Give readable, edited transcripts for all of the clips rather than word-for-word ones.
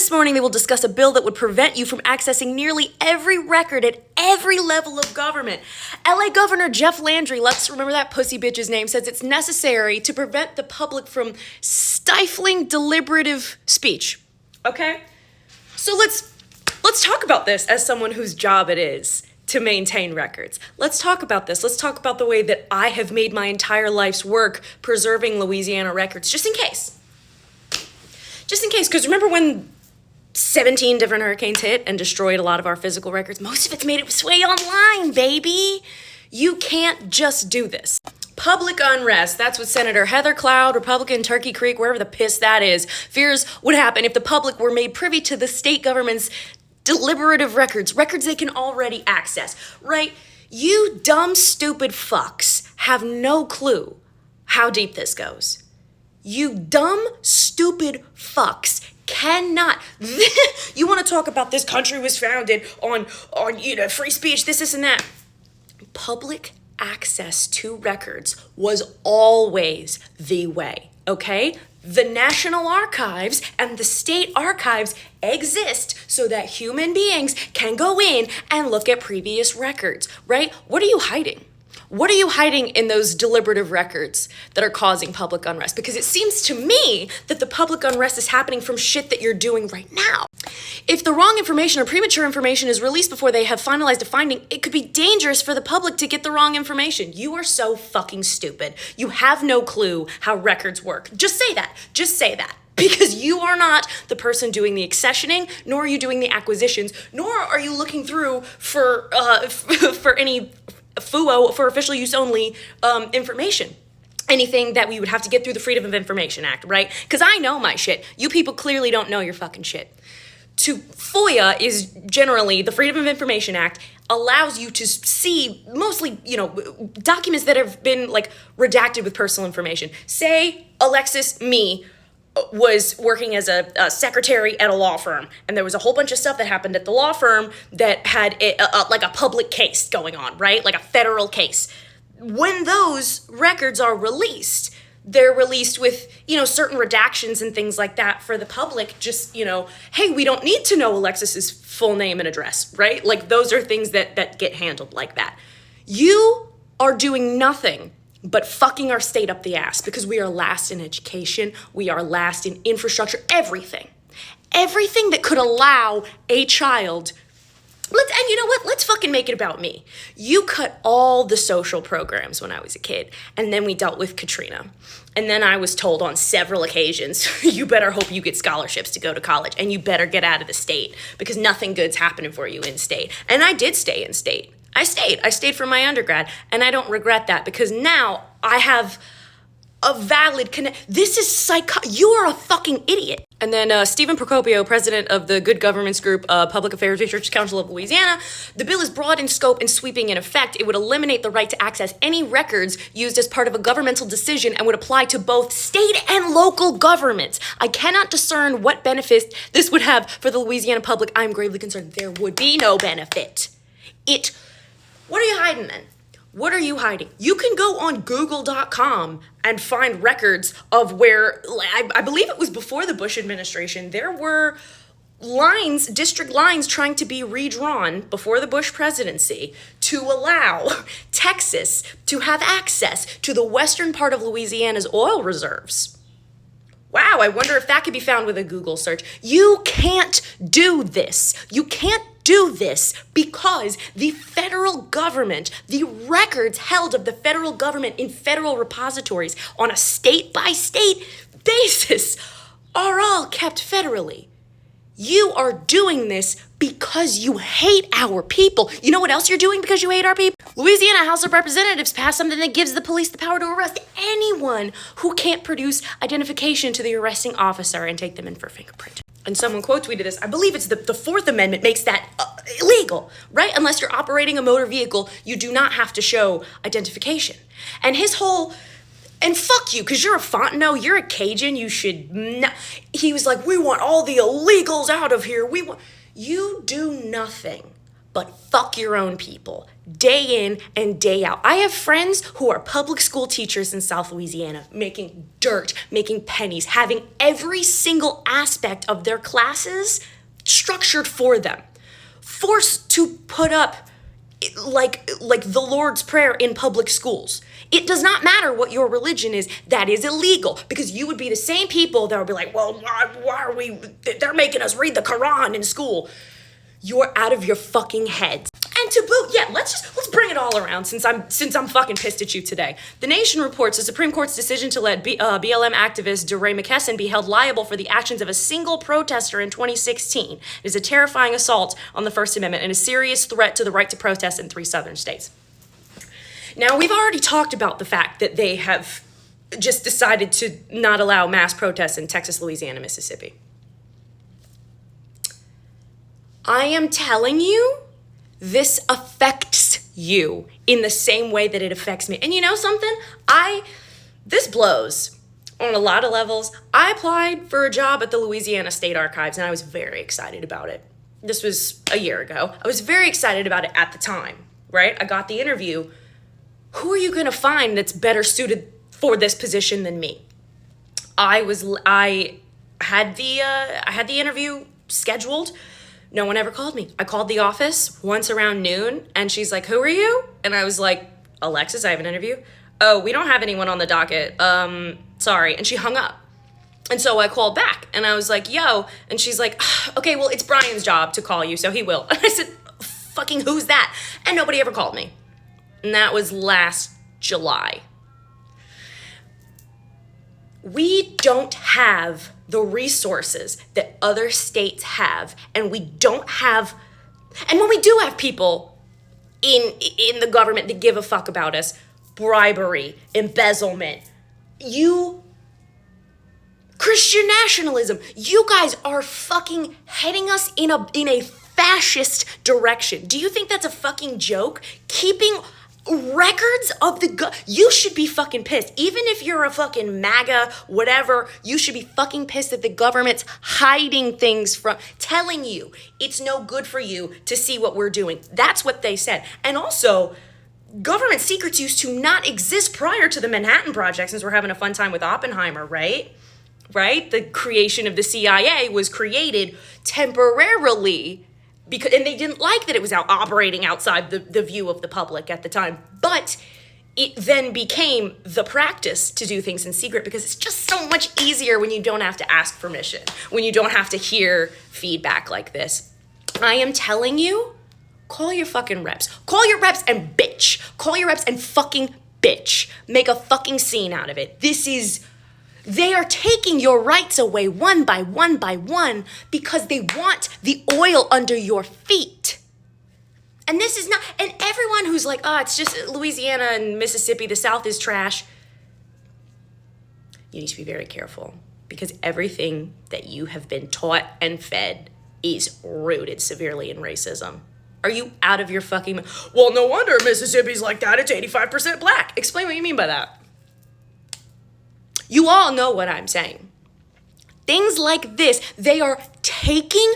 This morning, they will discuss a bill that would prevent you from accessing nearly every record at every level of government. LA Governor Jeff Landry, let's remember that pussy bitch's name, says it's necessary to prevent the public from stifling deliberative speech. Okay? So let's talk about this as someone whose job it is to maintain records. Let's talk about this. Let's talk about the way that I have made my entire life's work preserving Louisiana records, just in case. Just in case, because remember when 17 different hurricanes hit and destroyed a lot of our physical records? Most of it's made its way online, baby. You can't just do this. Public unrest, that's what Senator Heather Cloud, Republican Turkey Creek, wherever the piss that is, fears would happen if the public were made privy to the state government's deliberative records they can already access, right? You dumb, stupid fucks have no clue how deep this goes. You dumb, stupid fucks cannot. You want to talk about this country was founded on free speech, this and that. Public access to records was always the way, okay? The National Archives and the state archives exist so that human beings can go in and look at previous records, right? What are you hiding? What are you hiding in those deliberative records that are causing public unrest? Because it seems to me that the public unrest is happening from shit that you're doing right now. If the wrong information or premature information is released before they have finalized a finding, it could be dangerous for the public to get the wrong information. You are so fucking stupid. You have no clue how records work. Just say that. Just say that. Because you are not the person doing the accessioning, nor are you doing the acquisitions, nor are you looking through for any FUO, for official use only information. Anything that we would have to get through the Freedom of Information Act, right? Because I know my shit. You people clearly don't know your fucking shit. To FOIA is generally, the Freedom of Information Act allows you to see mostly, documents that have been redacted with personal information. Say Alexis, me, was working as a secretary at a law firm, and there was a whole bunch of stuff that happened at the law firm that had a public case going on, right? Like a federal case. When those records are released, they're released with, certain redactions and things like that for the public. Just, hey, we don't need to know Alexis's full name and address, right? Those are things that get handled like that. You are doing nothing but fucking our state up the ass because we are last in education, we are last in infrastructure, everything. Everything that could allow a child, and you know what, let's fucking make it about me. You cut all the social programs when I was a kid, and then we dealt with Katrina. And then I was told on several occasions, you better hope you get scholarships to go to college, and you better get out of the state because nothing good's happening for you in state. And I did stay in state. I stayed for my undergrad, and I don't regret that because now I have a valid This is you are a fucking idiot. And then Stephen Procopio, president of the Good Governments Group, Public Affairs Research Council of Louisiana, the bill is broad in scope and sweeping in effect. It would eliminate the right to access any records used as part of a governmental decision and would apply to both state and local governments. I cannot discern what benefits this would have for the Louisiana public. I'm gravely concerned there would be no benefit. What are you hiding then? What are you hiding? You can go on Google.com and find records of where, I believe it was before the Bush administration, there were district lines trying to be redrawn before the Bush presidency to allow Texas to have access to the western part of Louisiana's oil reserves. Wow, I wonder if that could be found with a Google search. You can't do this. You can't do this because the federal government, the records held of the federal government in federal repositories on a state-by-state basis are all kept federally. You are doing this because you hate our people. You know what else you're doing because you hate our people? Louisiana House of Representatives passed something that gives the police the power to arrest anyone who can't produce identification to the arresting officer and take them in for fingerprint. And someone quote tweeted this, I believe it's the Fourth Amendment makes that illegal, right? Unless you're operating a motor vehicle, you do not have to show identification. And his whole, and fuck you, because you're a Fontenot, you're a Cajun, you should not. He was like, we want all the illegals out of here. You do nothing but fuck your own people, day in and day out. I have friends who are public school teachers in South Louisiana, making dirt, making pennies, having every single aspect of their classes structured for them, forced to put up like the Lord's Prayer in public schools. It does not matter what your religion is, that is illegal, because you would be the same people that would be like, well, why are we, they're making us read the Quran in school. You're out of your fucking heads. And to boot, yeah, let's bring it all around since I'm fucking pissed at you today. The Nation reports the Supreme Court's decision to let BLM activist DeRay McKesson be held liable for the actions of a single protester in 2016. It is a terrifying assault on the First Amendment and a serious threat to the right to protest in 3 southern states. Now, we've already talked about the fact that they have just decided to not allow mass protests in Texas, Louisiana, Mississippi. I am telling you, this affects you in the same way that it affects me. And you know something? This blows on a lot of levels. I applied for a job at the Louisiana State Archives, and I was very excited about it. This was a year ago. I was very excited about it at the time, right? I got the interview. Who are you going to find that's better suited for this position than me? I had the interview scheduled. No one ever called me. I called the office once around noon, and she's like, who are you? And I was like, Alexis, I have an interview. Oh, we don't have anyone on the docket. Sorry. And she hung up. And so I called back, and I was like, yo. And she's like, okay, well, it's Brian's job to call you, so he will. And I said, fucking who's that? And nobody ever called me. And that was last July. We don't have the resources that other states have, and we don't have, and when we do have people in the government that give a fuck about us, bribery, embezzlement, Christian nationalism, you guys are fucking heading us in a fascist direction. Do you think that's a fucking joke? Keeping records of you should be fucking pissed. Even if you're a fucking MAGA, whatever, you should be fucking pissed that the government's hiding things from, telling you it's no good for you to see what we're doing. That's what they said. And also, government secrets used to not exist prior to the Manhattan Project, since we're having a fun time with Oppenheimer, right? Right? The creation of the CIA was created temporarily, and they didn't like that it was operating outside the view of the public at the time. But it then became the practice to do things in secret, because it's just so much easier when you don't have to ask permission, when you don't have to hear feedback like this. I am telling you, call your fucking reps. Call your reps and bitch. Call your reps and fucking bitch. Make a fucking scene out of it. They are taking your rights away one by one by one because they want the oil under your feet. And this is not, and everyone who's like, oh, it's just Louisiana and Mississippi, the South is trash. You need to be very careful, because everything that you have been taught and fed is rooted severely in racism. Are you out of your fucking, well, no wonder Mississippi's like that, it's 85% black. Explain what you mean by that. You all know what I'm saying. Things like this, they are taking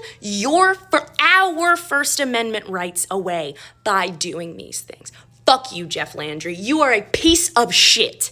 our First Amendment rights away by doing these things. Fuck you, Jeff Landry. You are a piece of shit.